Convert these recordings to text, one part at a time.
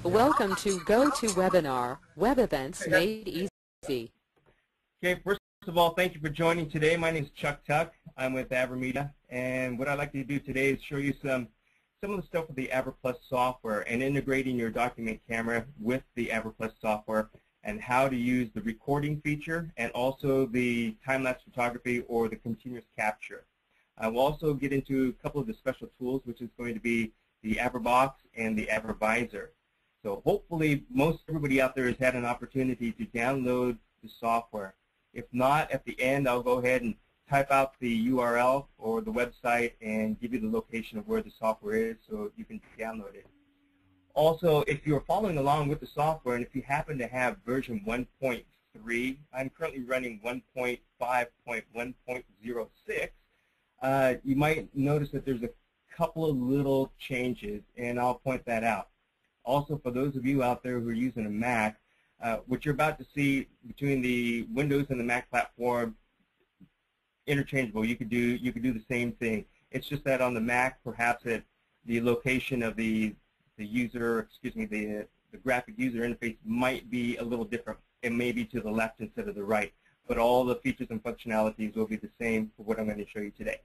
Welcome to GoToWebinar, web events made easy. Okay, first of all, thank you for joining today. My name is Chuck Tuck. I'm with AVerMedia, and what I'd like to do today is show you some of the stuff with the AVer Plus software and integrating your document camera with the AVer Plus software and how to use the recording feature and also the time-lapse photography or the continuous capture. I will also get into a couple of the special tools, which is going to be the AVerBox and the AVerVisor. So hopefully most everybody out there has had an opportunity to download the software. If not, at the end I'll go ahead and type out the URL or the website and give you the location of where the software is so you can download it. Also, if you're following along with the software and if you happen to have version 1.3, I'm currently running 1.5.1.06, you might notice that there's a couple of little changes, and I'll point that out. Also, for those of you out there who are using a Mac, what you're about to see between the Windows and the Mac platform, interchangeable. You could do the same thing. It's just that on the Mac, perhaps at the location of the graphic user interface might be a little different. It may be to the left instead of the right, but all the features and functionalities will be the same for what I'm going to show you today.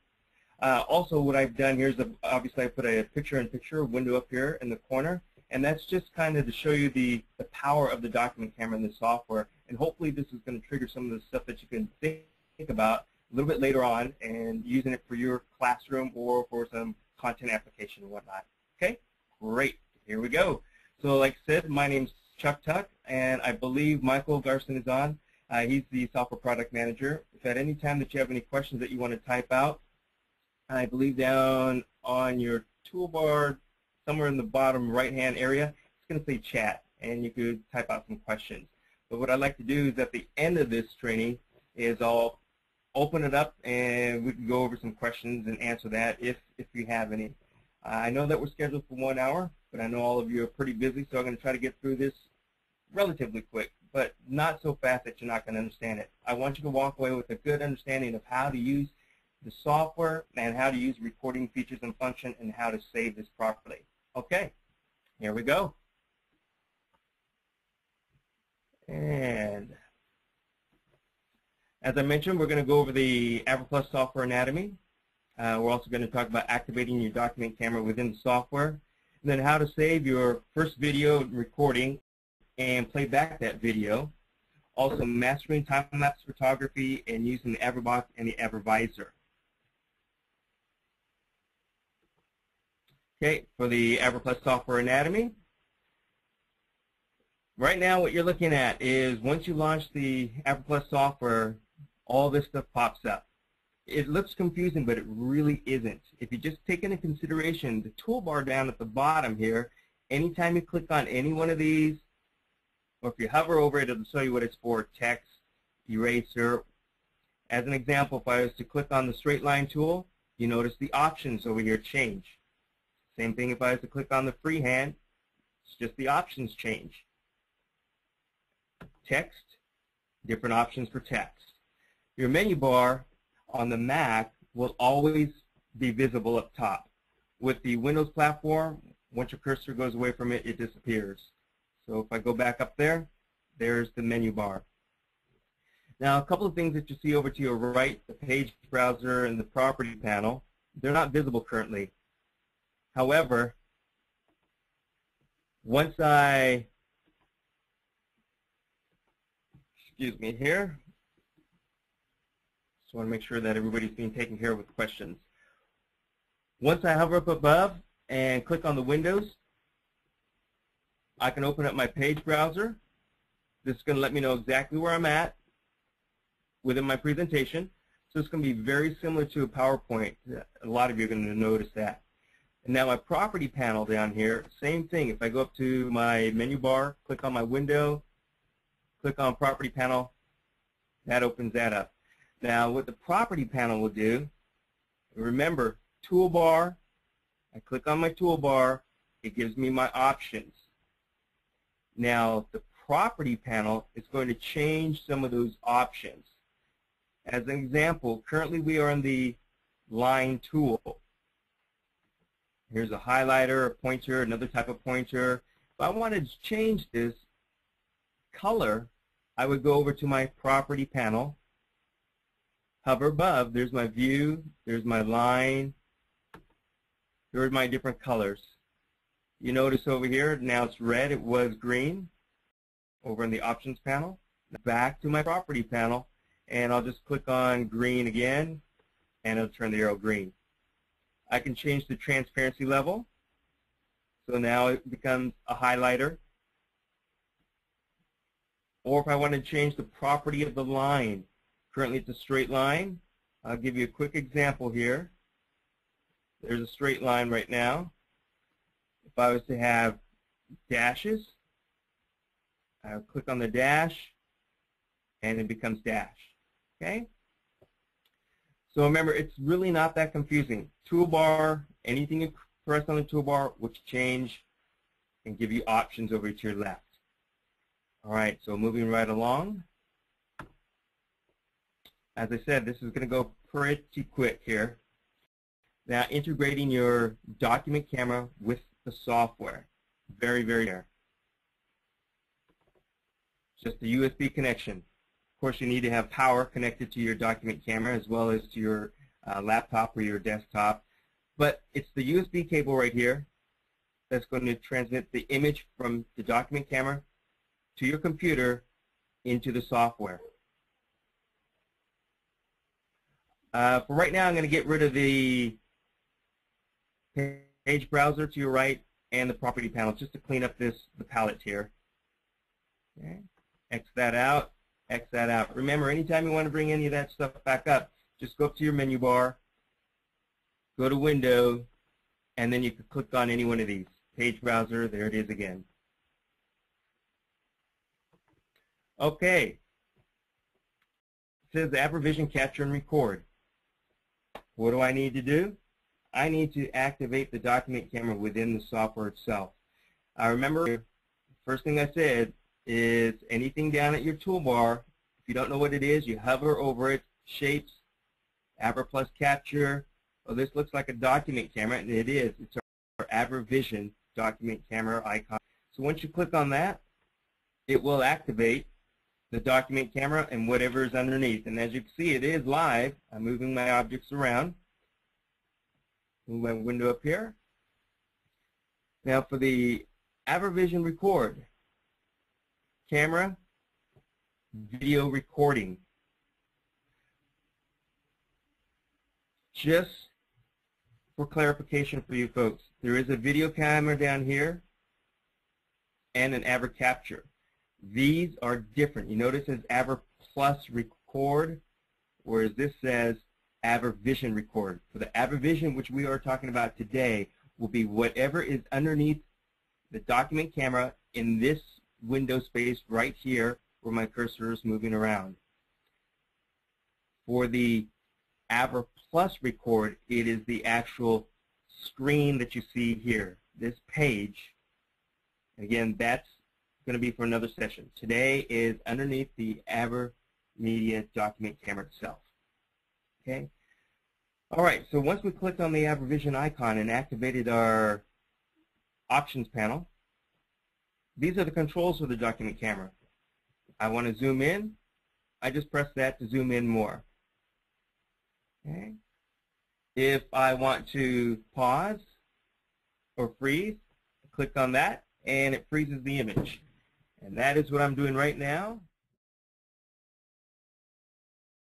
Also, what I've done here is obviously I put a picture-in-picture window up here in the corner. And that's just kind of to show you the power of the document camera and the software. And hopefully this is going to trigger some of the stuff that you can think about a little bit later on and using it for your classroom or for some content application and whatnot. Okay? Great. Here we go. So like I said, my name's Chuck Tuck, and I believe Michael Garson is on. He's the software product manager. If at any time that you have any questions that you want to type out, I believe down on your toolbar, somewhere in the bottom right-hand area, it's going to say chat, and you could type out some questions. But what I'd like to do is at the end of this training is I'll open it up, and we can go over some questions and answer that if you have any. I know that we're scheduled for 1 hour, but I know all of you are pretty busy, so I'm going to try to get through this relatively quick, but not so fast that you're not going to understand it. I want you to walk away with a good understanding of how to use the software and how to use recording features and function and how to save this properly. Okay, here we go. And as I mentioned, we're going to go over the AVer Plus software anatomy. We're also going to talk about activating your document camera within the software, and then how to save your first video recording and play back that video. Also mastering time-lapse photography and using the AVerBox and the AVerVisor. Okay, for the AVer Plus software anatomy, right now what you're looking at is once you launch the AVer Plus software, all this stuff pops up. It looks confusing, but it really isn't. If you just take into consideration the toolbar down at the bottom here, anytime you click on any one of these, or if you hover over it, it'll show you what it's for: text, eraser. As an example, if I was to click on the straight line tool, you notice the options over here change. Same thing if I was to click on the freehand, it's just the options change. Text, different options for text. Your menu bar on the Mac will always be visible up top. With the Windows platform, once your cursor goes away from it, it disappears. So if I go back up there, there's the menu bar. Now a couple of things that you see over to your right, the page browser and the property panel, they're not visible currently. However, once I, excuse me here, just want to make sure that everybody's being taken care of with questions. Once I hover up above and click on the windows, I can open up my page browser. This is going to let me know exactly where I'm at within my presentation. So it's going to be very similar to a PowerPoint. A lot of you are going to notice that. And now my property panel down here, same thing. If I go up to my menu bar, click on my window, click on property panel, that opens that up. Now what the property panel will do, remember, toolbar, I click on my toolbar, it gives me my options. Now the property panel is going to change some of those options. As an example, currently we are on the line tool. Here's a highlighter, a pointer, another type of pointer. If I wanted to change this color, I would go over to my property panel, hover above, there's my view, there's my line, here are my different colors. You notice over here, now it's red, it was green, over in the options panel. Back to my property panel, and I'll just click on green again, and it'll turn the arrow green. I can change the transparency level, so now it becomes a highlighter. Or if I want to change the property of the line, currently it's a straight line. I'll give you a quick example here. There's a straight line right now. If I was to have dashes, I'll click on the dash, and it becomes dash. Okay? So remember, it's really not that confusing. Toolbar, anything you press on the toolbar will change and give you options over to your left. All right, so moving right along. As I said, this is going to go pretty quick here. Now, integrating your document camera with the software. Very, very rare. Just a USB connection. Of course, you need to have power connected to your document camera as well as to your laptop or your desktop. But it's the USB cable right here that's going to transmit the image from the document camera to your computer into the software. For right now, I'm going to get rid of the page browser to your right and the property panel just to clean up the palette here. Okay. X that out, X that out. Remember, anytime you want to bring any of that stuff back up, just go up to your menu bar, go to Window, and then you can click on any one of these. Page browser, there it is again. Okay. It says AVerVision capture and record. What do I need to do? I need to activate the document camera within the software itself. Remember, first thing I said is anything down at your toolbar, if you don't know what it is, you hover over it, shapes, AVer plus capture. Oh, this looks like a document camera, and it is. It's our AVerVision document camera icon. So once you click on that, it will activate the document camera and whatever is underneath. And as you can see, it is live. I'm moving my objects around. Move my window up here. Now for the AVerVision record, camera, video recording. Just for clarification for you folks, there is a video camera down here and an AVer capture. These are different. You notice it says AVer plus record, whereas this says AVerVision record. For the AVerVision, which we are talking about today, will be whatever is underneath the document camera in this window space right here where my cursor is moving around. For the AVer plus record, it is the actual screen that you see here, this page. Again, that's going to be for another session. Today is underneath the AVerMedia document camera itself. Okay. All right. So once we clicked on the AVerVision icon and activated our options panel, these are the controls for the document camera. I want to zoom in. I just press that to zoom in more. Okay. If I want to pause or freeze, click on that, and it freezes the image. And that is what I'm doing right now.